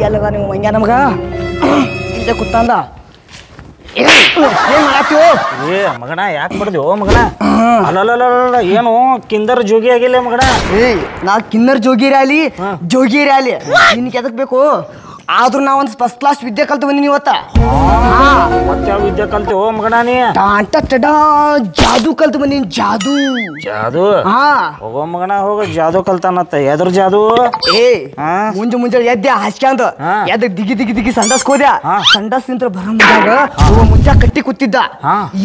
ಎಲ್ಲದ ನೀವು ಮಂಗ್ಯ ನಮಗ ಇಲ್ಲೇ ಕೂತಂದ ಏನ್ ಮಾಡತ್ತೀವೋ ಏ ಮಗನ ಯಾಕೆ ಬಿಡ್ದಿವೋ ಮಗನ ಅಲ್ಲಲ್ಲ ಏನು ಕಿಂದರ್ ಜೋಗಿ ಆಗಿಲ್ಲ ಮಗನ ನಾ ಕಿನ್ನರ್ ಜೋಗಿರಿ ಆಲಿ ನಿನ್ಗೆ ಎದಕ್ ಬೇಕು ಆದ್ರೂ ನಾ ಒಂದು ಫಸ್ಟ್ ಕ್ಲಾಸ್ ವಿದ್ಯೆ ಕಲ್ತು ಬಂದಿನಿ ಇವತ್ತ ಮತ್ತೆ ಯಾವ ವಿದ್ಯೆ ಕಲ್ತಿ ಓ ಮಗನ ನೀ ಜಾದು ಕಲ್ತು ಬಂದಿನಿ ಜಾದು ಹೋಗೋ ಮಗನ ಹೋಗ ಜಾದು ಕಲ್ತಾನತ್ತ ಎದ್ರ ಜಾದು ಮುಂಜಾನೆ ಎದ್ದೆ ಹಾಸ್ಕ್ಯಾಂದ ಎದ್ದ ದಿಗಿ ಸಂಡಸ್ ಹೋದ್ಯಾ ಸಂಡಸ್ ನಿಂತ್ರ ಬರ ಮುಂಜ ಕಟ್ಟಿ ಕೂತಿದ್ದ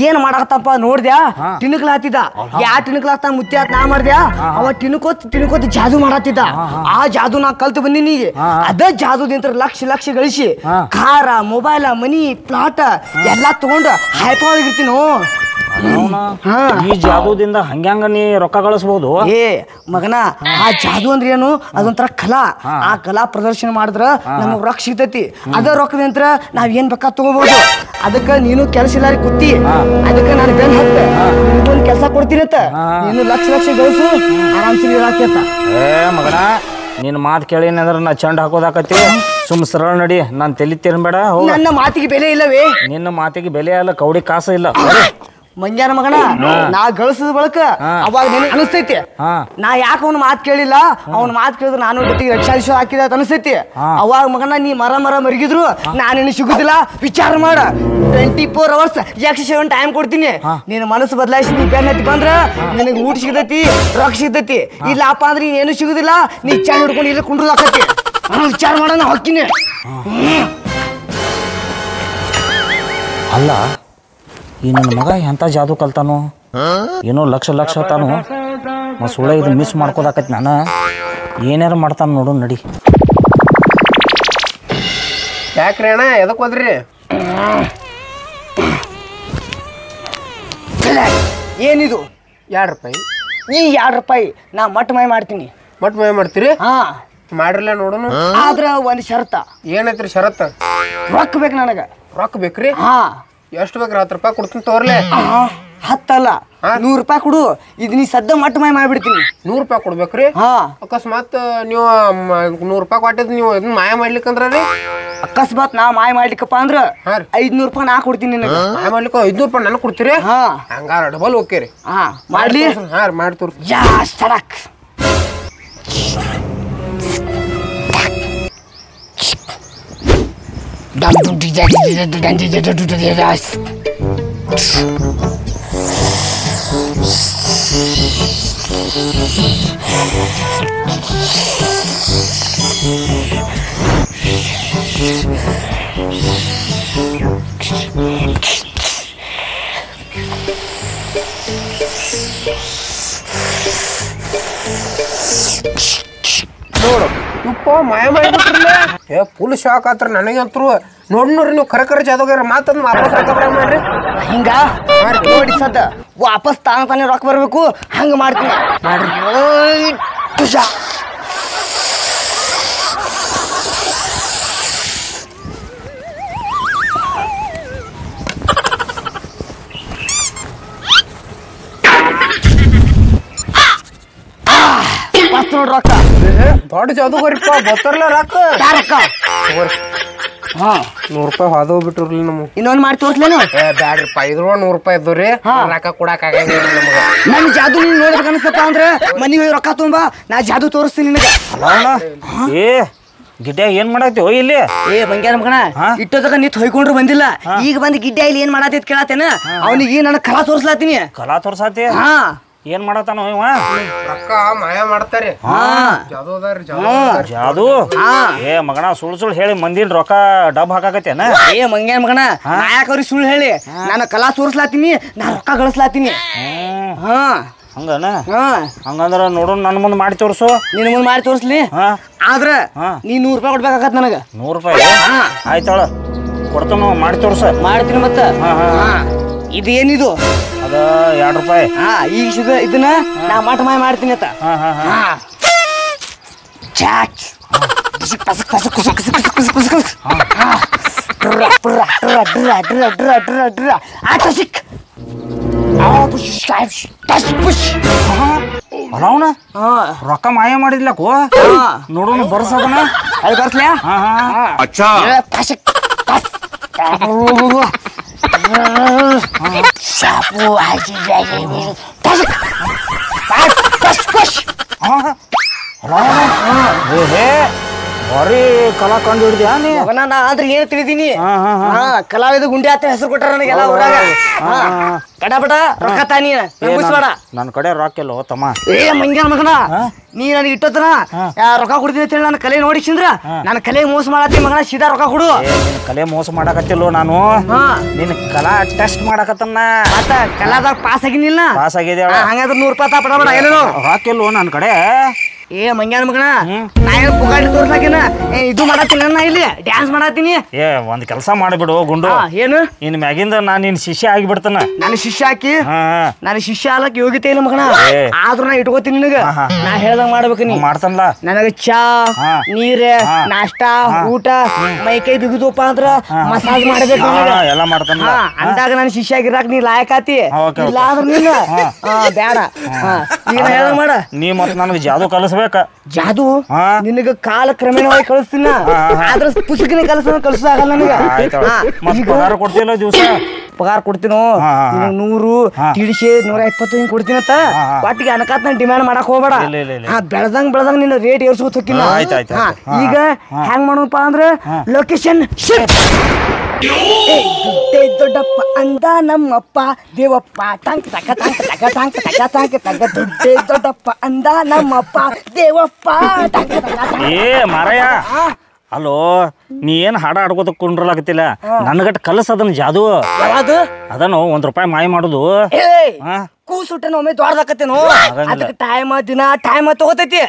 ಏನ್ ಮಾಡಾಕತ್ತಪ್ಪ ನೋಡ್ದ್ಯಾ ಟಿಣಕ್ಲ ಹಾತಿದ್ದ ಯಾ ಟಿಣಕ್ಲ ಹಾಕ್ತಾ ಮುತ್ತಿ ನಾ ಮಾಡ್ದ್ಯಾ ಅವ ತಿನ್ಕೋತ್ ಜಾದು ಮಾಡತ್ತಿದ್ದ ಆ ಜಾದು ನಾ ಕಲ್ತು ಬಂದಿನಿ ಅದ ಜಾದುದಿಂತ್ರ ಲಕ್ಷ ಗಳಿಸಿ ಕಾರ ಮೊಬೈಲ್ ಮನಿ ಪ್ಲಾಟ್ ಎಲ್ಲಾ ತಗೊಂಡು ಹೈಪಾಗಿರ್ತೀನೋ ಈ ಜಾದುದಿಂದ ಹಂಗ್ಯಾಂಗ ನೀ ರೊಕ್ಕ ಗಳಿಸಬಹುದು ಮಗನ ಆ ಜಾದು ಅಂದ್ರೆ ಏನು ಅದೊಂಥರ ಕಲಾ ಆ ಕಲಾ ಪ್ರದರ್ಶನ ಮಾಡಿದ್ರ ನಮಗ್ ರೊಕ್ಕ ಸಿಗ್ತೈತಿ ಅದ ರೊಕ್ಕದಿಂತ್ರ ನಾವ್ ಏನ್ ಬೇಕಾ ತಗೋಬಹುದು ಅದಕ್ಕ ನೀನು ಕೆಲಸ ಇಲ್ಲ ಕೂತಿ ಅದಕ್ಕ ನಾನು ಬೆನ್ ಹತ್ತ ನಿನ್ಗೊಂದ್ ಕೆಲಸ ಕೊಡ್ತೀನತ್ತ ನೀನು ಲಕ್ಷ ಗಳಿಸು ಆರಾಮ್ಸಿ ಇರಾಕೇತ ಮಗನ ನಿನ್ ಮಾತು ಕೇಳಿನಂದ್ರ ನಾ ಚಂಡ್ ಹಾಕೋದಾಕತಿ ಸುಮ್ ಸರಳ ನಡಿ ನಾನ್ ತಲಿ ತಿನ್ಬೇಡ ನನ್ನ ಮಾತಿಗೆ ಬೆಲೆ ಇಲ್ಲವೇ ನಿನ್ನ ಮಾತಿಗೆ ಬೆಲೆ ಅಲ್ಲ ಕೌಡಿ ಕಾಸ ಇಲ್ಲ ಮಂಗ್ಯಾನ ಮಗನ ನಾ ಗಳಿಸಿದ ಬಳಕ ಅವಾಗ ನಿನಗೆ ಅನಿಸ್ತೈತಿ ನಾ ಯಾಕೆ ಅವ್ನ ಮಾತು ಕೇಳಿಲ್ಲ ಅವ್ನ ಮಾತು ಕೇಳಿದ್ರೆ ನಾನು ಜೊತೆಗೆ ರಕ್ಷಾದಿಶ ಹಾಕಿದ ಅನಿಸ್ತೈತಿ ಅವಾಗ ಮಗನ ನೀ ಮರ ಮರಿಗಿದ್ರು ನಾನು ನಿನಗೆ ಸಿಗುದಿಲ್ಲ ವಿಚಾರ ಮಾಡ 24 hours X7 ಟೈಮ್ ಕೊಡ್ತೀನಿ ನೀನು ಮನಸ್ಸು ಬದಲಾಯಿಸಿ ನೀ ಬೆನ್ನ ಹತ್ತಿ ಬಂದ್ರ ನಿನಗೆ ಊಟ ಸಿಗತೈತಿ ರೊಕ್ಕ ಸಿಗತೈತಿ ಇಲ್ಲಪ್ಪ ಅಂದ್ರೆ ಏನು ಸಿಗುದಿಲ್ಲ ನೀ ಚಾನ್ ಹಿಡ್ಕೊಂಡು ಇಲ್ಲ ಕುಂಡ್ರು ಹಾಕತಿ ವಿಚಾರ ಮಾಡೋಣ ಹೊಕ್ಕಿನಿ ಅಲ್ಲ ಈ ನನ್ನ ಮಗ ಎಂತ ಜಾದು ಕಲ್ತಾನು ಏನೋ ಲಕ್ಷ ತಾನು ಸುಳ್ಳ ಇದು ಮಿಸ್ ಮಾಡ್ಕೋದಾಕೈತಿ ನಾನು ಏನಾರು ಮಾಡ್ತಾನ ನೋಡು ನಡಿ ಯಾಕ್ರಿ ಅಣ್ಣ ಎದಕ್ ಹೋದ್ರಿ ಏನಿದು ₹2 ಈ ₹2 ನಾ ಮಟ್ ಮೈ ಮಾಡ್ತೀನಿ ಮಟ್ ಮೈ ಮಾಡ್ತೀರಿ ಮಾಡ್ರಲ್ಲ ನೋಡೋಣ ಆದ್ರ ಒಂದ್ ಷರತ್ತ ಏನೈತ್ರಿ ಷರತ್ತ ರೊಕ್ಕ ಬೇಕು ನನಗ ರೊಕ್ಕ ಬೇಕ್ರಿ ಎಷ್ಟು ಬೇಕ್ರಿ ₹10 ಕೊಡ್ತೀನಿ ತೋರ್ಲೆ 10 ಅಲ್ಲ ₹100 ಕೊಡು ಇದು ನೀ ಸದ್ದ ಮಟ್ಟ ಮೈ ಮಾಡ್ಬಿಡ್ತೀನಿ ₹100 ಕೊಡ್ಬೇಕ್ರಿ ಅಕಸ್ಮಾತ್ ನೀವು ₹100 ಕೊಟ್ಟಿದ್ ನೀವು ಇದನ್ನ ಮಾಯ ಮಾಡ್ಲಿಕ್ಕಂದ್ರ ರೀ ಅಕಸ್ಮಾತ್ ನಾ ಮಾಯ ಮಾಡ್ಲಿಕ್ಕಪ್ಪ ಅಂದ್ರ ₹500 ನಾ ಕೊಡ್ತೀನಿ ನಿನಗೆ ಮಾಯ ಮಾಡ್ಲಿಕ್ಕ ₹500 ನನಗೆ ಕೊಡ್ತೀರಿ ಹಂಗಾರ ಡಬಲ್ ಓಕೆ ರೀ ಮಾಡ್ಲಿ ಮಾಡಿ ತೋರ್ಸಿ ಯಾ ಸಡಕ್ ನೋಡು ತುಪ್ಪ ಮಾಯ ಮಾಡಿಬಿಟ್ರಲ್ಲ ಫುಲ್ ಶಾಕ್ ಆತ್ರ ನನಗಂತರು ನೋಡ್ರಿ ನೀವು ಖರೆ ಜಾದೋಗ್ಯಾರ ಮಾತಂದ್ ವಾಪಸ್ ಹಾಕಬ್ರ ಮಾಡ್ರಿ ಹಿಂಗ ನೋಡಿ ಸದ್ದ ವಾಪಸ್ ತಾನೇ ರೊಕ್ಕ ಬರ್ಬೇಕು ಹಂಗ ಮಾಡ್ತೀನಿ ಮಾಡ್ರಿ ನೋಡ್ರಿ ರೊಕ್ಕ ದೊಡ್ಡ ಜಾದೋಗರಿಪ್ಪ ಗೊತ್ತಾರಲ್ಲ ರೊಕ್ಕ ₹100 ಹೋಗ್ಬಿಟ್ರಲ್ಲ ನಮ್ಗೆ ಇನ್ನೊಂದ್ ಮಾಡಿ ತೋರ್ಸ್ಲೇನು ಬ್ಯಾಡ್ರಿಪ್ಪ ಇದ್ರ ₹100 ಇದ್ದವ್ರಿ ರೊಕ್ಕ ಕೊಡಕ್ ಆಗಂಗಿಲ್ಲ ನಮ್ಗೆ ನನ್ ಜಾದು ನೀನ್ ನೋಡ್ಬೇಕು ಅನ್ಸಪ್ಪ ಅಂದ್ರೆ ಮನಿಗೆ ಹೋಗಿ ರೊಕ್ಕ ತುಂಬ ನಾ ಜಾದು ತೋರಿಸ್ತೀನಿ ನಿನಗೆ ಏ ಗಿಡ್ಡ ಏನ್ ಮಾಡಾತಿ ಓ ಇಲ್ಲಿ ಮಂಗ್ಯಾನ ಮಗನ ಇಟ್ಟೋದಾಗ ನೀ ಹೊಯ್ಕೊಂಡ್ರು ಬಂದಿಲ್ಲ ಈಗ ಬಂದ್ ಗಿಡ್ಡ ಇಲ್ಲಿ ಏನ್ ಮಾಡಾತಿ ಕೇಳತ್ತೇನ ಅವನಿಗೆ ನನ್ನ ಕಲಾ ತೋರ್ಸ್ಲಾತೀನಿ ಕಲಾ ತೋರ್ಸಾತಿ ಏನ್ ಮಾಡತಾನ ರೊಕ್ಕ ಮಾಯ ಮಾಡ್ತಾರೆ ಜಾದು ಏ ಮಗನ ಸುಳ್ಳು ಹೇಳಿ ಮಂದಿನ ರೊಕ್ಕ ಡಬ್ ಹಾಕಾಕತ್ತೇನ ಮಂಗ್ಯಾನ ಮಗನ ಯಾಕವ್ರಿ ಸುಳ್ಳು ಹೇಳಿ ನಾನು ಕಲಾ ತೋರ್ಸ್ಲಾತೀನಿ ನಾ ರೊಕ್ಕ ಗಳಿಸ್ಲಾತೀನಿ ಹಂಗನ ಹಂಗಂದ್ರ ನೋಡು ನನ್ನ ಮುಂದೆ ಮಾಡಿ ತೋರ್ಸು ನಿನ್ನ ಮುಂದೆ ಮಾಡಿ ತೋರ್ಸ್ಲಿ ಆದ್ರ ನೀ ₹100 ಕೊಡ್ಬೇಕಾಗತ್ ನನಗ ₹100 ಆಯ್ತಾಳ ಕೊಡ್ತಾನ ಮಾಡಿ ತೋರ್ಸ ಮಾಡ್ತೀನಿ ಮತ್ತ ಇದೇನಿದು ಅದ ₹2 ಈಗ ಇದನ್ನ ನಾ ಮಠ ಮಾಯ ಮಾಡ್ತೀನಿ ಅಂತ ಆಟ ಸಿಕ್ ಅಲವನ ರೊಕ್ಕ ಮಾಯ ಮಾಡಿದ್ಲಕೋ ನೋಡೋಣ ಬರ್ಸದನ ಅಲ್ಲಿ ಬರ್ಸ್ಲ್ಯಾ ಬರೀ ಕಲಾ ಕಂಡು ಹಿಡ್ದ್ಯಾ ನೀ ನಾ ಅಂದ್ರೆ ಏನ್ ತಿಳಿದೀನಿ ಕಲಾವಿದ ಗುಂಡಿ ಅಂತ ಹೆಸರು ಕೊಟ್ಟಾರ ನನಗೆಲ್ಲ ಊರಾಗ ಕಡಾಪಟ ರೊಕ್ಕ ತಾನಿ ಬೇಡ ನನ್ನ ಕಡೆ ರೊಕ್ಕ ಇಲ್ಲ ತಮ್ಮ ಏ ಮಂಗ್ಯಾನ ಮಗನ ನೀ ನನಗೆ ಇಟ್ಟೋತನ ರೊಕ್ಕ ಕೊಡ್ತೀನಿ ಅಂತ ಹೇಳಿ ನನ್ನ ಕಲೆ ನೋಡಿಸಿಂದ್ರ ನನ್ನ ಕಲೆ ಮೋಸ ಮಾಡತ್ತಿ ಮಗನ ಸೀದಾ ರೊಕ್ಕ ಕೊಡು ನಿನ್ ಕಲೆ ಮೋಸ ಮಾಡಕತ್ತಿಲ್ಲೋ ನಾನು ನಿನ್ ಕಲಾ ಟೆಸ್ಟ್ ಮಾಡಕತ್ತನ್ನ ಮತ್ತ ಕಲಾದಾಗ ಪಾಸ್ ಆಗಿನಿಲ್ಲ ಪಾಸ್ ಆಗಿದೆ ಹಂಗಾದ್ರೆ 100 ರೂಪಾಯಿ ಪಡ ಏನೇನು ರೊಕ್ಕ ಇಲ್ಲೋ ನನ್ನ ಕಡೆ ಏ ಮಂಗ್ಯಾನ ಮಗನ ನಾ ಏನು ಪುಗಾಡಿ ತೋರ್ಸಾಕಿನ ಇದು ಮಾಡತ್ತಿಲ್ಲ ನಾ ಇಲ್ಲಿ ಡ್ಯಾನ್ಸ್ ಮಾಡತ್ತೀನಿ ಏ ಒಂದ್ ಕೆಲಸ ಮಾಡಿಬಿಡು ಗುಂಡು ಏನು ಇನ್ ಮ್ಯಾಗಿಂದ ನಾನ್ ನಿನ್ ಶಿಷ್ಯ ಆಗಿಬಿಡ್ತಾನ ನನ್ನ ಶಿಷ್ಯ ಹಾಕಿ ನನ್ನ ಶಿಷ್ಯ ಹಾಲಕ್ ಯೋಗ್ಯತೆ ಇಲ್ಲ ಮಗನ ಆದ್ರೂ ನಾ ಇಟ್ಕೋತೀನಿ ನಿನಗ ನಾ ಹೇಳ್ದಂಗ ಮಾಡ್ಬೇಕು ನೀ ಮಾಡ್ತಾನಲ್ಲ ನನಗ ಚಾ ನೀರ್ ನಾಷ್ಟಾ ಊಟ ಮೈ ಕೈ ಬಿಗುದಪ್ಪ ಅಂದ್ರ ಮಸಾಜ್ ಮಾಡ್ಬೇಕು ಎಲ್ಲ ಮಾಡ್ತಾನ ಅಂದಾಗ ನನ್ನ ಶಿಷ್ಯ ಆಗಿರಾಕ್ ನೀ ಲಾಯಕಾತಿ ಇಲ್ಲ ಆದ್ರ ನೀನು ಬೇಡ ಈಗ ಹೇಳ್ದಂಗ ಮಾಡ ನೀ ಮತ್ ನನಗೆ ಜಾದು ಕಲಿಸ್ಬೇಕ ಜಾದು ನಿನಗ ಕಾಲ ಕ್ರಮೇಣವಾಗಿ ಕಳಿಸ್ತೀನ ಆದ್ರ ಪುಸ್ತಕನೇ ಕಲ್ಸಾಗಲ್ಲ ನನಗ ಪಗಾರ ಕೊಡ್ತಿಲ್ಲ ದಿವಸ ಪಗಾರ ಕೊಡ್ತೀನೋ 100 ತಿಳಿಸಿ 120 ಹಿಂಗ್ ಕೊಡ್ತೀನಂತ ಒಟ್ಟಿಗೆ ಅನಕಾತ್ ನಾನು ಡಿಮ್ಯಾಂಡ್ ಮಾಡಕ್ ಹೋಗ್ಬೇಡ ಬೆಳ್ದಂಗ್ ನಿನ್ನ ರೇಟ್ ಏರ್ಸ್ಕೊತ ಹೋಗಿಲ್ಲ ಈಗ ಹೆಂಗ್ ಮಾಡೋಣಪ್ಪ ಅಂದ್ರ ಲೊಕೇಶನ್ ದೊಡ್ಡಪ್ಪ ಅಂದ ನಮ್ಮಪ್ಪ ದೇವಪ್ಪ ಟಂಕ್ ತಕ ಟಂಕ್ ತಕ ಟಂಕ್ ತಕ ಟಂಕ್ ತಕ ದುಡ್ಡೇ ದೊಡ್ಡಪ್ಪ ಅಂದ ನಮ್ಮಪ್ಪ ದೇವಪ್ಪ ಟಂಕ್ ತಕ ಏ ಮಾರಯ್ಯ ಅಲೋ ನೀ ಏನ್ ಹಾಡ ಆಡ್ಕೋತ ಕುಂಡ್ರಲಾಗತ್ತಿಲ್ಲ ನನ್ಗಟ್ ಕಲಸ ಅದನ್ನ ಜಾದು ಯಾವ್ದು ಅದನ್ನು ₹1 ಮಾಯ ಮಾಡುದು ಕೂಸುಟ್ಟನ ಒಮ್ಮೆ ದೊಡ್ಡದಾಕತ್ತೇನು ಅದಕ್ಕೆ ಟೈಮ್ ತಗೋತೈತಿ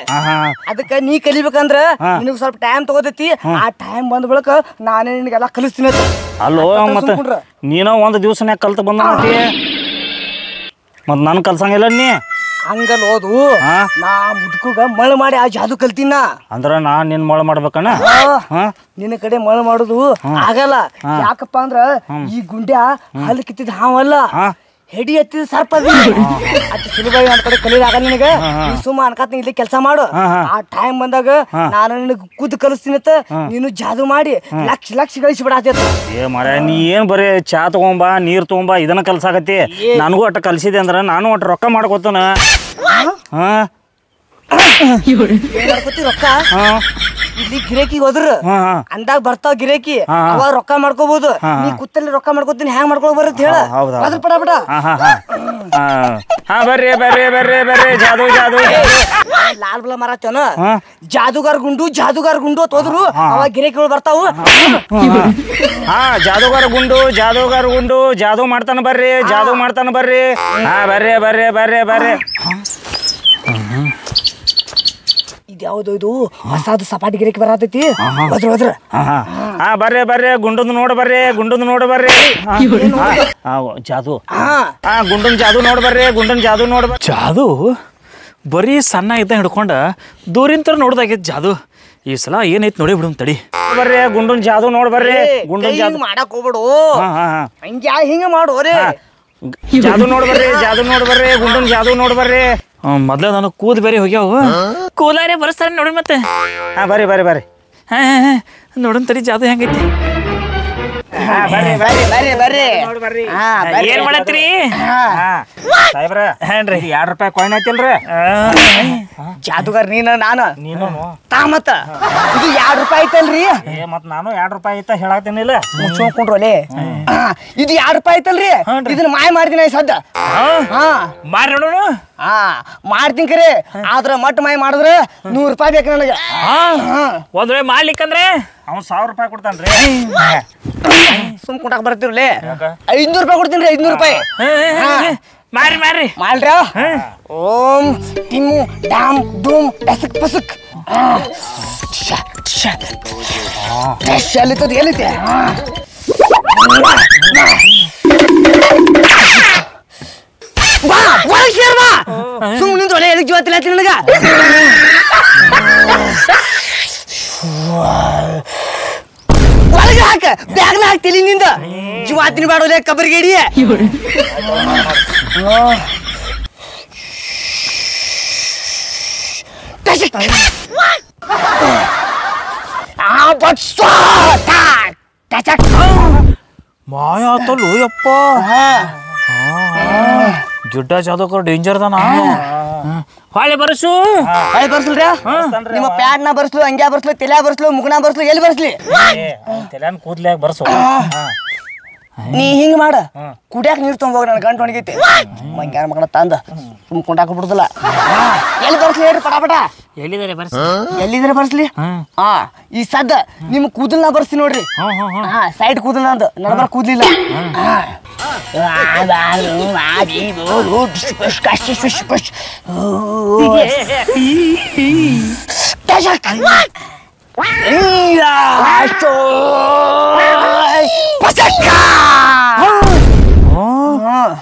ಅದಕ್ಕ ನೀ ಕಲಿಬೇಕಂದ್ರ ನಿನಗ್ ಸ್ವಲ್ಪ ಟೈಮ್ ತಗೋತೈತಿ ಆ ಟೈಮ್ ಬಂದ ಬಳಿಕ ನಾನೇ ನಿನಗೆಲ್ಲ ಕಲಿಸ್ತೀನಿ ಅಲ್ಲೋ ಮತ್ತ ನೀನೋ ಒಂದ್ ದಿವ್ಸನ್ಯಾಗ ಕಲ್ತ ಬಂದ ಮತ್ ನನ್ ಕಲ್ಸಂಗಿಲ್ಲ ನೀ ಹಂಗಲ್ ಓದು ನಾ ಮುದುಕುಗ ಮಳ ಮಾಡಿ ಆ ಜಾದು ಕಲ್ತೀನ ಅಂದ್ರ ನಾ ನಿನ್ ಮಳ ಮಾಡ್ಬೇಕಣ್ಣ ನಿನ್ನ ಕಡೆ ಮಳ ಮಾಡುದು ಆಗಲ್ಲ ಯಾಕಪ್ಪ ಅಂದ್ರ ಈ ಗುಂಡ್ಯಾ ಹಲ್ ಕಿತ್ತಿದ ಹಾವಲ್ಲ ಹೆಡಿ ಎತ್ತಿದ ಸರ್ಪ ಅಟ್ ಸುಲಭವಾಗಿ ನನ್ನ ಕಡೆ ಕಲಿಯಾಗಲ್ಲ ನಿನಗ ನೀ ಸುಮ್ಮ ಅನ್ಕಾತ ಇಲ್ಲಿ ಕೆಲಸ ಮಾಡು ಆ ಟೈಮ್ ಬಂದಾಗ ನಾನು ನಿನಗ ಕೂತ್ ಕಲಿಸ್ತೀನಿ ನೀನು ಜಾದು ಮಾಡಿ ಲಕ್ಷ ಗಳಿಸಿ ಬಿಡಾತೈತಿ ಏ ಮರ ನೀ ಏನ್ ಬರೀ ಚಾ ತಗೊಂಬಾ ನೀರ್ ತಗೊಂಬಾ ಇದನ್ನ ಕಲ್ಸಾಕತ್ತಿ ನನಗೂ ಒಟ್ಟ ಕಲ್ಸಿದೆ ಅಂದ್ರ ನಾನು ಒಟ್ಟು ರೊಕ್ಕ ಮಾಡ್ಕೊತಾನ ರೊಕ್ಕ ಇಲ್ಲಿ ಗಿರೇಕಿ ಹೋದ್ರ ಅಂದಾಗ ಬರ್ತಾವ ಗಿರೇಕಿ ಅವಾಗ ರೊಕ್ಕ ಮಾಡ್ಕೋಬಹುದು ನೀ ಕುತ್ತಲ್ಲಿ ರೊಕ್ಕ ಮಾಡ್ಕೋತೀನಿ ಹ್ಯಾಂಗ್ ಮಾಡ್ಕೊಳ್ ಬರುತ್ತೆ ಹೇಳ ಅದ್ರ ಪಡ ಬಿಡ ಬರ್ರಿ ಜಾದು ಲಾಲ್ ಬಲ ಮಾರಾತೇನ ಜಾದುಗಾರ್ ಗುಂಡು ತೋದ್ರು ಅವಾಗ ಗಿರೇಕಿಗಳು ಬರ್ತಾವು ಜಾದುಗಾರ ಗುಂಡು ಜಾದು ಮಾಡ್ತಾನ ಬರ್ರಿ ಬರ್ರಿ ಇದ್ಯಾವ್ದು ಇದು ಹೊಸಾದ ಸಪಾಟಿ ಗಿರೇಕಿ ಬರತೈತಿ ಬರ್ರಿ ಗುಂಡಂದು ನೋಡ್ ಬರ್ರಿ ಜಾದು ಗುಂಡನ್ ಜಾದು ನೋಡ್ ಜಾದು ಬರೀ ಸಣ್ಣ ಇದ್ದ ಹಿಡ್ಕೊಂಡ ದೂರಿಂತರ ನೋಡ್ದಾಗೈತಿ ಜಾದು ಈ ಸಲ ಏನೈತಿ ನೋಡಿ ಬಿಡು ತಡಿ ಬರ್ರಿ ಗುಂಡನ್ ಜಾದು ನೋಡ್ ಬರ್ರಿ ಮಾಡಕ್ ಹೋಗ್ಬಿಡು ಹಿಂಗ ಮಾಡು ಜಾದು ನೋಡ್ ಬರ್ರಿ ಗುಂಡನ್ ಜಾದು ನೋಡ್ ಬರ್ರಿ ಮೊದ್ಲ ನನಗೆ ಕೂದ್ ಬೇರೆ ಹೋಗ್ಯಾವ ಕೂಲಾರೆ ಬರ್ಸ್ತಾರೆ ನೋಡಿ ಮತ್ತೆ ಬರ್ರಿ ನೋಡನ್ ತಡಿ ಜಾದು ಹೆಂಗೈತಿ ಏನ್ ಮಾಡತ್ರಿ ಸಾಹೇಬ್ರ ಏನ್ರಿ ₹2 ಕಾಯಿನ್ ಐತಿಲ್ರಿ ಜಾದುಗಾರ ನೀನು ಮತ್ತ ಇದು ₹2 ಐತಲ್ರಿ ಮತ್ ನಾನು ₹2 ಐತ ಹೇಳಾಕ್ತೇನಿಲ್ಲ ಮುಚ್ಕೊಂಡ್ರಲೆ ಇದು ₹2 ಐತಲ್ರಿ ಇದನ್ನ ಮಾಯ ಮಾಡ್ತೀನಿ ಸದ್ದ ಮಾರಿ ನೋಡೋಣ ಮಾಡ್ತೀನಿ ಕರೆ ಆದ್ರ ಮಟ್ ಮಾಯ ಮಾಡಿದ್ರೆ ₹100 ಬೇಕು ನನಗೆ ಒಂದ್ ವೇಳೆ ಮಾಡ್ಲಿಕ್ಕಂದ್ರೆ ಅವ್ನು ₹1000 ಕೊಡ್ತಾನ್ರಿ ಸುಮ್ ಕುಂಟಾಕ್ ಬರ್ತಿರ್ಲಿ ₹500 ಕೊಡ್ತೀನಿ ₹500 ಮಾರಿ ಮಾಡ್ರ ಓಂ ಟಿಮು ಡಾಮ್ ಡೂಮ್ ಡಸಕ್ ಪಸಕ್ ಎಲ್ಲಿತ್ತದ ಎಲ್ಲಿತ್ತೆ ಬಾ ಒಳಗೆ ಸೇರ್ ಬಾ ಸುಮ್ ನಿಂತು ಒಳ್ಳೆ ಎದಕ್ಕೆ ಜೀವತ್ತಿಲ್ಲ ನನಗ ಒಳಗೆ ಹಾಕ ಬ್ಯಾಗ್ನ ಹಾಕ್ತಿಲಿ ನಿಂದ ಜೀವಾತಿನ ಬಾಡೋಲೆ ಕಬರ್ಗೇಡಿ ಮಾಯ ಆತಲ್ಲೋ ಯಪ್ಪ ಗಿಡ್ಡ ಜಾದಕರ್ ಡೇಂಜರ್ ಅದಾನ ಹೊಳೆ ಬರ್ಸು ಹೊಳೆ ಬರ್ಸಲ್ರಿ ನಿಮ್ಮ ಪ್ಯಾಡ್ನ ಬರ್ಸ್ಲು ಅಂಗ್ಯಾ ಬರ್ಸ್ಲು ತೆಲ್ಯಾ ಬರ್ಸ್ಲು ಮುಗನ ಬರ್ಸ್ಲು ಎಲ್ಲಿ ಬರ್ಸ್ಲಿ ತೆಲ್ಯಾನ್ ಕೂದ್ಲ್ಯಾಗ ಬರ್ಸು ನೀ ಹಿಂಗ್ ಮಾಡ ಕುಡಿಯಾಕ ನೀರ್ ತೊಗೊಂಬೋಗ ನನ್ ಗಂಟು ಒಣಗೈತಿ ಮಂಗ್ಯಾರ ಮಗನ ತಂದ ಸುಮ್ ಕೊಂಡಾಕ ಬಿಡುದಿಲ್ಲ ಎಲ್ಲಿ ಬರ್ಸ್ಲಿ ಹೇಳ್ರಿ ಪಟಾಪಟ ಎಲ್ಲಿದ್ದಾರೆ ಬರ್ಸ ಎಲ್ಲಿದ್ರೆ ಬರ್ಸ್ಲಿ ಹಾ ಈ ಸದ್ದ ನಿಮ್ ಕೂದಲ್ನ ಬರ್ಸ್ತಿ ನೋಡ್ರಿ ಹಾ ಸೈಡ್ ಕೂದಲ್ ಅಂದ ನಡಬರ ಕೂದ್ಲಿಲ್ಲ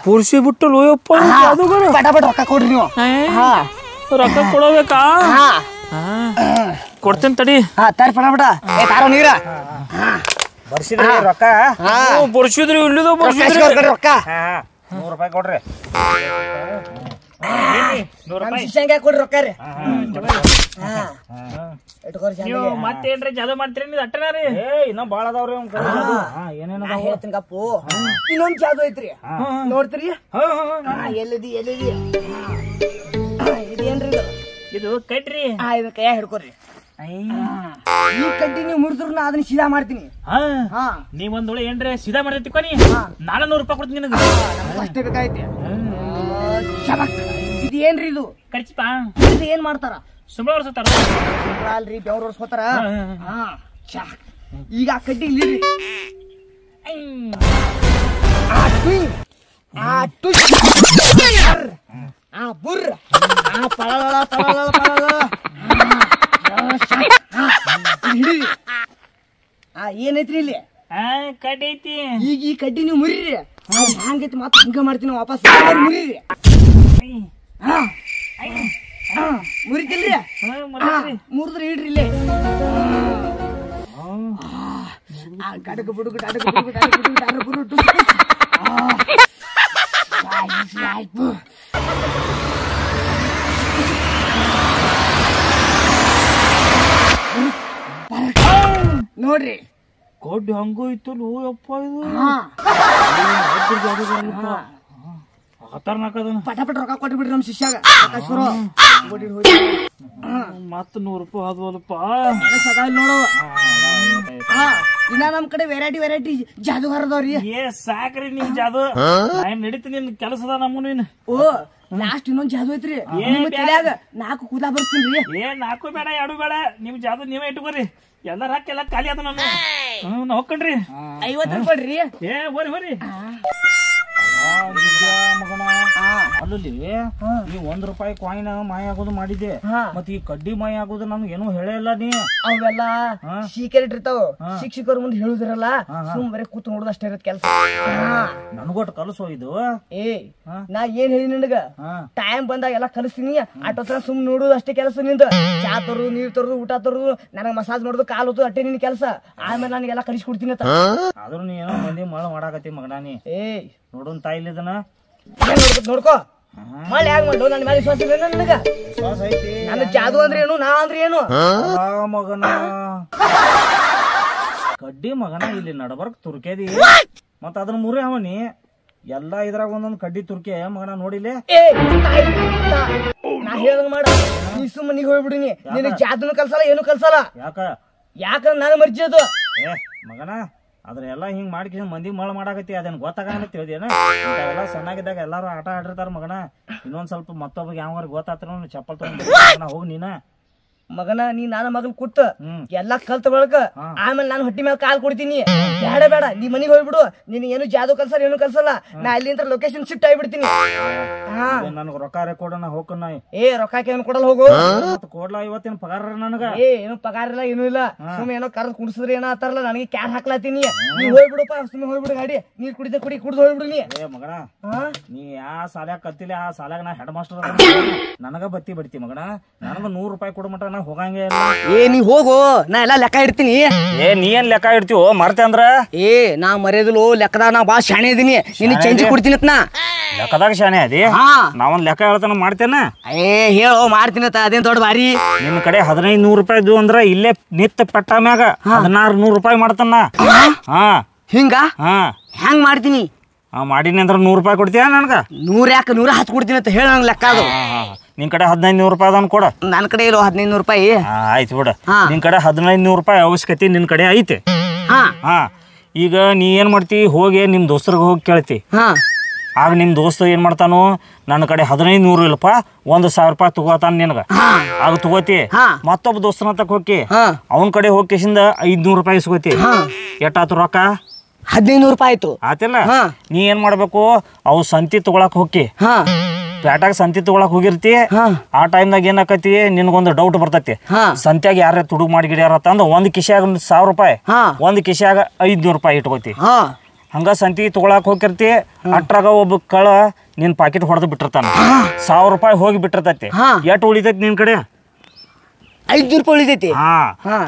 ಪುರುಷಿ ಬಿಟ್ಟು ಲೋಯಪ್ಪ ಪಟಾಪಟ ರೊಕ್ಕ ಕೊಡ್ರಿ ನೀವು ರೊಕ್ಕ ಕೊಡಬೇಕಾ ಕೊಡ್ತೇನೆ ತಡಿ ಹಾ ತರ ಪಟಾಪಟ ತಾರೋ ನೀರ ಬರ್ಸಿದ್ರಿ ರೊಕ್ಕ ಬರ್ಸಿದ್ರಿ ಇಲ್ಲಿದ ಬರ್ಸಿದ್ರಿ ರೊಕ್ಕ ₹100 ಕೊಡ್ರಿ ಕೊಡ್ರಿ ರೊಕ್ಕ ರೀ ನೀವು ಮತ್ತೇನ್ರಿ ಜಾದು ಮಾಡ್ತೀರಿ ನೀವು ಅಟ್ಟನ ರೀ ಇನ್ನೂ ಬಾಳ ಅದಾವ್ರಿ ಏನೇನ ಹೇಳ್ತೀನಿ ಕಪ್ಪು ಇನ್ನೊಂದ್ ಜಾದು ಐತ್ರಿ ನೋಡ್ತೀರಿ ಎಲ್ಲಿದಿ ಎಲ್ಲಿದಿ ಇದೇನ್ರಿ ಇದು ಕಟ್ರಿ ಇದನ್ನ ಕೈಯಾಗ ಹಿಡ್ಕೊರಿ ಈ ಕಡ್ಡಿ ನೀವು ಮುರಿದ್ರು ನಾ ಅದನ್ನ ಸೀದಾ ಮಾಡ್ತೀನಿ ನೀವ್ ಒಂದ್ ಒಳ್ಳೆ ಏನ್ರಿ ಸೀದಾ ಮಾಡ್ತಿ ಕೊನಿ ನಾನು ₹100 ಕೊಡ್ತೀನಿ ನಿನಗೆ ಅಷ್ಟೇ ಬೇಕಾಯ್ತಿ ಇದು ಏನ್ರಿ ಇದು ಖರ್ಚಿಪಾ ಇದು ಏನ್ ಮಾಡ್ತಾರ ಸುಮ್ಮನೆ ವರ್ಷತಾರ ಅಲ್ರಿ ಬೆವ್ರ ಓಡಿಸ್ಕೋತಾರ ಈಗ ಆ ಕಡ್ಡಿ ಇಲ್ಲಿ ಬುರ್ರ ಏನೈತ್ರಿ ಇಲ್ಲಿ ಕಡ್ಡಿ ಐತಿ ಈಗ ಈ ಕಡ್ಡಿ ನೀವು ಮುರಿರಿ ಹಂಗೈತಿ ಮತ್ತ ಹಂಗ ಮಾಡ್ತೀನಿ ವಾಪಸ್ ಮುರಿರಿ ಮುರಿತಿಲ್ರಿ ಮುರಿದ್ರಿ ಇಡ್ರಿ ಇಲ್ಲೇ ಗಡಗ ಬುಡುಗು ಡಡಗ ಬುಡುಗು ಡಡಗ ಬುಡುಗು ಡಡಗ ಬುಡುಗು ನೋಡ್ರಿ ಕಡ್ಡಿ ಹಂಗೋಯ್ತಲ್ಲ ಯಪ್ಪ ಇದು ಖತರ್ನಾಕದನ ಪಟಾಪಟ ರೊಕ್ಕ ಕೊಟ್ಟು ಬಿಡ್ರಿ ನಮ್ ಶಿಷ್ಯಾಗ ಮತ್ತ ₹100 ಆದ್ವಲ್ಲಪ್ಪ ಸದಾ ಇಲ್ಲಿ ನೋಡವ ಇನ್ನ ನಮ್ ಕಡೆ ವೆರೈಟಿ ಜಾದುಗಾರದವ್ರಿ ಸಾಕ್ರಿ ನಿಮ್ ಜಾದು ನಾನ್ ನಡೀತೀನಿ ನಿನ್ ಕೆಲಸದ ನಮ್ಮನು ಓ ಲಾಸ್ಟ್ ಇನ್ನೊಂದ್ ಜಾದು ಐತ್ರಿ ನಿಮ್ಮ ತಲ್ಯಾಗ 4 ಕೂದಲ ಬರ್ತೀನಿ 4 ಬೇಡ 2 ಬೇಡ ನಿಮ್ ಜಾದು ನೀವೇ ಇಟ್ಕೋರಿ ಎಲ್ಲಾರ ಹಾಕೆಲ್ಲ ಖಾಲಿ ಆದ ನಾನು ನಾ ಹೋಗ್ಕಣ್ರಿ ₹50 ರೀ ಹೋರಿ ಮಗನ ಅಲ್ಲಿ ನೀವ್ ₹1 ಕಾಯಿನ್ ಮಾಯ ಆಗೋದು ಮಾಡಿದ್ದೆ ಮತ್ ಈ ಕಡ್ಡಿ ಮಾಯ ಆಗೋದು ನಮ್ಗೆ ಏನೋ ಹೇಳೇ ಇಲ್ಲ ನೀ ಅವೆಲ್ಲ ಸೀಕ್ರೆಟ್ ಇರ್ತಾವ ಶಿಕ್ಷಕರ ಮುಂದೆ ಹೇಳುದಿರಲ್ಲ ಸುಮ್ ಬರೀ ಕೂತ್ ನೋಡುದು ಅಷ್ಟೇ ಇರತ್ ಕೆಲಸ ನನ್ಗೊಟ್ಟು ಕಲಸೋ ಇದು ನಾ ಏನ್ ಹೇಳಿ ನಿನಗ ಟೈಮ್ ಬಂದಾಗ ಎಲ್ಲ ಕಲಿಸ್ತೀನಿ ಆಟೋತ್ರ ಸುಮ್ ನೋಡುದು ಅಷ್ಟೇ ಕೆಲಸ ನಿಂದ ಚಾ ತರುದು ನೀರ್ ತರುದು ಊಟ ತರುದು ನನಗ್ ಮಸಾಜ್ ಮಾಡುದು ಕಾಲು ಹೊತ್ತು ಅಷ್ಟೇ ನಿನ್ ಕೆಲಸ ಆಮೇಲೆ ನನಗೆಲ್ಲ ಕಲಿಸ್ಕೊಡ್ತೀನಿ ಆದ್ರೂ ನೀ ಏನೋ ಮಂದಿ ಮಳ ಮಾಡಾಕತ್ತಿ ಮಗನ ನೀ ನೋಡೋನ್ ತಾಯಿಲಿದನ ನೋಡ್ಕೋ ಮಳೆ ಯಾಕೆ ಮಾಡು ನನ್ನ ಮೇಲೆ ವಿಶ್ವಾಸ ಇಲ್ಲ ನನಗ ವಿಶ್ವಾಸ ಐತಿ ನನ್ನ ಜಾದು ಅಂದ್ರೆ ಏನು ನಾ ಅಂದ್ರೆ ಏನು ಮಗನ ಕಡ್ಡಿ ಮಗನ ಇಲ್ಲಿ ನಡಬರ್ಕ್ ತುರ್ಕೆದಿ ಮತ್ತ ಅದನ್ನ ಮುರಿ ಅವನಿ ಎಲ್ಲಾ ಇದ್ರಾಗ ಒಂದೊಂದ್ ಕಡ್ಡಿ ತುರ್ಕೆ ಮಗನ ನೋಡಿಲೆ ನಾ ಹೇಳ್ದಂಗ ಮಾಡ ನೀ ಸುಮ್ಮ ನೀ ಹೋಗ್ಬಿಡಿನಿ ನಿನಗ್ ಜಾದನು ಕಲ್ಸಲ್ಲ ಏನು ಕಲ್ಸಲ್ಲ ಯಾಕಂದ್ರೆ ನಾನು ಮರ್ಜಿ ಅದು ಮಗನ ಅದ್ರ ಎಲ್ಲಾ ಹಿಂಗ್ ಮಾಡ್ಕಿ ಮಂದಿ ಮಳ ಮಾಡಾಕತ್ತಿ ಅದನ್ನ ಗೊತ್ತಾಗಂತ ತಿಳಿದೇನ ಎಲ್ಲ ಸಣ್ಣಾಗಿದ್ದಾಗ ಎಲ್ಲಾರು ಆಟ ಆಡಿರ್ತಾರ ಮಗನ ಇನ್ನೊಂದ್ ಸ್ವಲ್ಪ ಮತ್ತೊಬ್ಬಗೆ ಯಾವ ಗೊತ್ತಾತ್ರ ಚಪ್ಪಲ್ ತಗೊಂಡ್ ಹೋಗ್ ನೀನ ಮಗನ ನೀ ನನ್ನ ಮಗನ್ ಕುಟ್ಟ ಎಲ್ಲಾ ಕಲ್ತ ಬಳಕ ಆಮೇಲೆ ನಾನು ಹೊಟ್ಟಿ ಮೇಲೆ ಕಾಲ್ ಕೊಡ್ತೀನಿ ಬೇಡ ಬೇಡ ನೀ ಮನಿಗ್ ಹೋಗ್ಬಿಡು ನೀನ್ ಏನು ಜಾದು ಕಲ್ಸಲ್ಲ ಏನು ಕಲ್ಸಲ್ಲ ನಾ ಅಲ್ಲಿಂದ ಲೊಕೇಶನ್ ಶಿಫ್ಟ್ ಆಗಿಬಿಡ್ತೀನಿ ನನ್ಗ ರೊಕ್ಕ ಕೊಡೋಣ ಹೋಗಣ್ಣ ರೊಕ್ಕಕ್ಕೆ ಏನು ಕೊಡಲ್ಲ ಹೋಗು ಕೊಡ್ಲಾ ಇವತ್ತಿನ ಪಗಾರ ನನಗ ಏನು ಪಗಾರ ಇಲ್ಲ ಏನು ಇಲ್ಲ ಸುಮ್ಮನೆ ಏನೋ ಕರ್ದ್ ಕುಡ್ಸಿದ್ರೆ ಏನೋ ಆತಾರಲ್ಲ ನನಗೆ ಕ್ಯಾರ್ ಹಾಕ್ಲಾತೀನಿ ನೀ ಹೋಗ್ಬಿಡಪ್ಪ ಸುಮ್ಮನೆ ಹೋಗ್ಬಿಡು ಗಾಡಿ ನೀರ್ ಕುಡಿದ ಕುಡ್ದು ಹೋಗ್ಬಿಡು ನೀ ಮಗನ ನೀ ಯಾ ಸಾಲ್ಯಾಗ ಕತ್ತಿಲ್ಲ ಆ ಸಾಲ್ಯಾಗ ನಾ ಹೆಡ್ ಮಾಸ್ಟರ್ ನನಗ ಬತ್ತಿ ಬಡ್ತಿ ಮಗನ ನನಗ ₹100 ಕೊಡ ಮಟ ನಾ ಹೋಗಂಗೆ ಇಲ್ಲ. ನೀ ಹೋಗು, ನಾ ಎಲ್ಲಾ ಲೆಕ್ಕ ಇಡ್ತೀನಿ. ನೀ ಏನ್ ಲೆಕ್ಕ ಇಡ್ತೀವೋ ಮರ್ತೆ ಅಂದ್ರ? ನಾ ಮರ್ಯಾದಿಲ್ಲ, ಲೆಕ್ಕದಾಗ ನಾ ಬಾಳ ಶಾಣೆ ಇದೀನಿ, ನಿನಗೆ ಚೇಂಜ್ ಕೊಡ್ತೀನಿ ನಾ. ಲೆಕ್ಕದಾಗ ಶಾನೆ ಅದಿ? ನಾವೊಂದ್ ಲೆಕ್ಕ ಹೇಳ್ತಾನ ಮಾಡ್ತೇನ? ಹೇಳೋ ಮಾಡ್ತೀನಿ, ಅದೇನ್ ದೊಡ್ಡ ಬಾರಿ. ನಿನ್ ಕಡೆ 1500 ರೂಪಾಯಿದು ಅಂದ್ರ ಇಲ್ಲೇ ನಿತ್ತ ಪೆಟ್ಟ ಮ್ಯಾಗ 1600 ರೂಪಾಯಿ ಮಾಡ್ತಾನ. ಹಿಂಗ ಹೆಂಗ್ ಮಾಡ್ತೀನಿ? ಮಾಡೀನಿ ಅಂದ್ರ 100 ರೂಪಾಯಿ ಕೊಡ್ತೀಯ ನನ್ಗ? 100 ಯಾಕೆ 110 ಕೊಡ್ತೀನಿ ಅಂತ ಹೇಳ ನಂಗೆ ಲೆಕ್ಕ ಅದು. ನಿನ್ ಕಡೆ 1500 ರೂಪಾಯಿ ಅದನ್ ಕೊಡ. ನನ್ನ ಕಡೆ ಇರೋ 1500 ರೂಪಾಯಿ. ಆಯ್ತು ಬಿಡ. ನಿನ್ ಕಡೆ 1500 ರೂಪಾಯಿ ಅವಶ್ಯಕತೆ ನಿನ್ ಕಡೆ ಐತೆ. ಈಗ ನೀ ಏನ್ ಮಾಡ್ತಿ, ಹೋಗಿ ನಿಮ್ ದೋಸ್ತರಿಗೆ ಹೋಗಿ ಕೇಳ್ತಿ. ಆಗ ನಿಮ್ ದೋಸ್ತ ಏನ್ ಮಾಡ್ತಾನು, ನನ್ನ ಕಡೆ 1500 ಇಲ್ಲಪ್ಪ 1000 ರೂಪಾಯಿ ತಗೋತಾನ ನಿನಗ. ಆಗ ತಗೋತಿ. ಮತ್ತೊಬ್ಬ ದೋಸ್ತನ ತಕ ಹೋಗಿ ಅವನ್ ಕಡೆ ಹೋಗಿಸಿಂದ 500 ರೂಪಾಯಿ ಇಸ್ಕೋತಿ. ಎಷ್ಟಾತು ರೊಕ್ಕ? 1500 ರೂಪಾಯಿ ಆಯ್ತು. ಆತಿಲ್ಲ? ನೀ ಏನ್ ಮಾಡ್ಬೇಕು, ಅವು ಸಂತಿ ತಗೊಳಕ್ ಹೋಗಿ ಪೇಟಾಗ ಸಂತಿ ತಗೊಳಕ್ ಹೋಗಿರ್ತಿ. ಆ ಟೈಮ್ದಾಗ ಏನಾಕತಿ, ನಿನ್ಗೊಂದು ಡೌಟ್ ಬರ್ತೈತಿ, ಸಂತ್ಯಾಗ ಯಾರ ತುಡುಗ್ ಮಾಡಿ ಗಿಡ್ಯಾರತ್ತ ಅಂದ ಒಂದ್ ಕಿಶಿಯಾಗ 1000 ರೂಪಾಯಿ, ಒಂದ್ ಕಿಶಿಯಾಗ 500 ರೂಪಾಯಿ ಇಟ್ಕೋತಿ. ಹಂಗ ಸಂತಿ ತಗೊಳಕ್ ಹೋಗಿರ್ತಿ. ಅಟ್ರಾಗ ಒಬ್ಬ ಕಳ ನಿನ್ ಪಾಕೆಟ್ ಹೊಡೆದು ಬಿಟ್ಟಿರ್ತಾನ. 1000 ರೂಪಾಯಿ ಹೋಗಿ ಬಿಟ್ಟಿರ್ತೈತಿ. ಎಷ್ಟು ಉಳಿತೈತಿ ನಿನ್ ಕಡೆ? 500 ರೂಪಾಯಿ ಉಳಿತೈತಿ.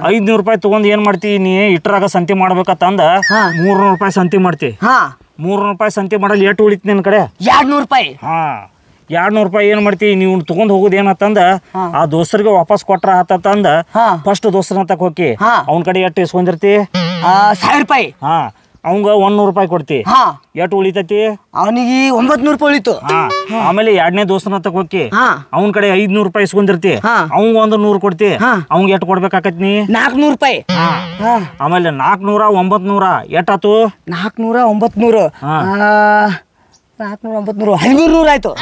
500 ರೂಪಾಯಿ ತಗೊಂಡ್ ಏನ್ ಮಾಡ್ತಿ, ನೀ ಇಟ್ರಾಗ ಸಂತಿ ಮಾಡ್ಬೇಕಂದ 300 ರೂಪಾಯಿ ಸಂತಿ ಮಾಡ್ತಿ. 300 ರೂಪಾಯಿ ಸಂತಿ ಮಾಡಲ್ ಎಷ್ಟು ಉಳಿತಿ ನಿನ್ ಕಡೆ? 200 ರೂಪಾಯಿ. 200 ರೂಪಾಯಿ ಏನ್ ಮಾಡ್ತಿ, ನೀವು ತಗೊಂಡ್ ಹೋಗುದ್ ಏನತ್ತಂದ ಆ ದೋಸ್ತರಿಗೆ ವಾಪಸ್ ಕೊಟ್ರ ಆತಂದ ಫಸ್ಟ್ ದೋಸ್ತನ ತಕ ಹೋಗಿ ಅವನ್ ಕಡೆ ಎಷ್ಟು ಇಸ್ಕೊಂಡಿರ್ತಿ? 1000 ರೂಪಾಯಿ. ಅವಂಗ 100 ರೂಪಾಯಿ ಕೊಡ್ತಿ. ಎಷ್ಟು ಉಳಿತೈತಿ? ಅವನಿಗೆ 900 ರೂಪಾಯಿ ಉಳಿತು. ಆಮೇಲೆ 2ನೇ ದೋಸ್ತನ ತಕ ಹೋಗಿ ಅವನ್ ಕಡೆ 500 ರೂಪಾಯಿ ಇಸ್ಕೊಂಡಿರ್ತಿ. ಅವಂಗ 100 ಕೊಡ್ತಿ. ಅವಂಗ ಎಷ್ಟು ಕೊಡ್ಬೇಕಾಕತ್ ನೀ? 400 ರೂಪಾಯಿ. ಆಮೇಲೆ 400 900 ಎಷ್ಟಾತು? 400 900 400 900 1300 ಆಯ್ತು.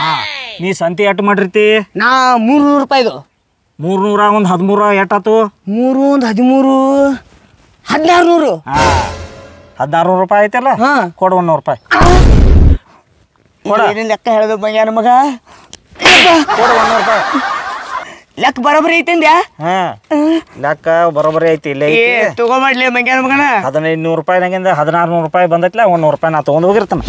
ನೀ ಸಂತಿ ಎಷ್ಟು ಮಾಡಿರ್ತಿ? ನಾ 300 ರೂಪಾಯಿದು. 300 ಒಂದ್ 13 ಎಷ್ಟಾತು? 3 1 13 1600. 1600 ರೂಪಾಯಿ ಐತಲ್ಲ, ಕೊಡು 100 ರೂಪಾಯಿ. ಏನೇನು ಲೆಕ್ಕ ಹೇಳೋದು ಮಂಗ್ಯಾನ ಮಗ? ಕೊಡು 100 ರೂಪಾಯಿ. ಲೆಕ್ಕ ಬರೋಬ್ಬರಿ ಐತಂದ್ಯಾ? ಲೆಕ್ಕ ಬರೋಬ್ಬರಿ ಐತಿ. ಇಲ್ಲ ತಗೊಂಡ್ಲಿ ಮಂಗ್ಯಾನ ಮಗನ. 1500 ರೂಪಾಯಿನಾಗಿಂದ 1600 ರೂಪಾಯಿ ಬಂದೈತ್ಲ, 100 ರೂಪಾಯಿ ನಾ ತಗೊಂಡ್ ಹೋಗಿರ್ತಾನ.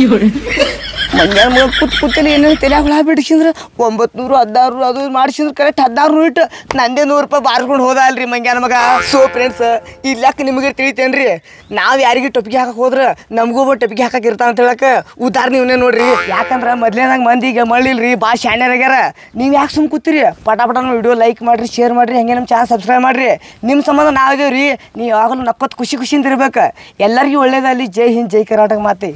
ಮಂಗ್ಯಾನ ಮಗ ಕೂತಲ್ಲಿ ಏನೇನು ತಲೆಯಾಗ ಹುಳ ಬಿಡಿಸಿದ್ರೆ 900 1600 ಅದು ಮಾಡಿಸಿದ್ರೆ ಕರೆಕ್ಟ್ 1600 ಇಟ್ಟು ನಂದೇ 100 ರೂಪಾಯಿ ಬಾರ್ಸ್ಕೊಂಡು ಹೋದ ಅಲ್ರಿ ಮಂಗ್ಯಾನ ಮಗ. ಸೊ ಫ್ರೆಂಡ್ಸ್, ಈ ಲೆಕ್ಕ ನಿಮಗೆ ತಿಳಿತೇನ್ರಿ? ನಾವು ಯಾರಿಗೆ ಟೊಪಿಗೆ ಹಾಕಕ್ಕೆ ಹೋದ್ರೆ ನಮಗೂ ಒಬ್ಬ ಟೊಪಿಗೆ ಹಾಕಕ್ಕೆ ಇರ್ತಾವ ಅಂತ ಹೇಳಕ್ಕೆ ಉದಾಹರಣೆ ಇವನ್ನೇ ನೋಡ್ರಿ. ಯಾಕಂದ್ರೆ ಮೊದ್ಲೇನಾಗ ಮಂದಿಗೆ ಮಳ್ಳಿಲ್ರಿ, ಭಾಳ ಶಾಣ್ಯರಾಗ್ಯಾರ. ನೀವು ಯಾಕೆ ಸುಮ್ ಕೂತೀರಿ? ಪಟಾಪಟ ವಿಡಿಯೋ ಲೈಕ್ ಮಾಡಿರಿ, ಶೇರ್ ಮಾಡಿರಿ, ಹಂಗೆ ನಮ್ಮ ಚಾನಲ್ ಸಬ್ಸ್ಕ್ರೈಬ್ ಮಾಡಿರಿ. ನಿಮ್ಮ ಸಂಬಂಧ ನಾವಿದೇವ್ರಿ. ನೀವು ಯಾವಾಗಲೂ ನಕ್ಕೊತ್ತು ಖುಷಿಯಿಂದ ಇರ್ಬೇಕು. ಎಲ್ಲರಿಗೂ ಒಳ್ಳೇದಲ್ಲಿ. ಜೈ ಹಿಂದ್, ಜೈ ಕರ್ನಾಟಕ ಮಾತೆ.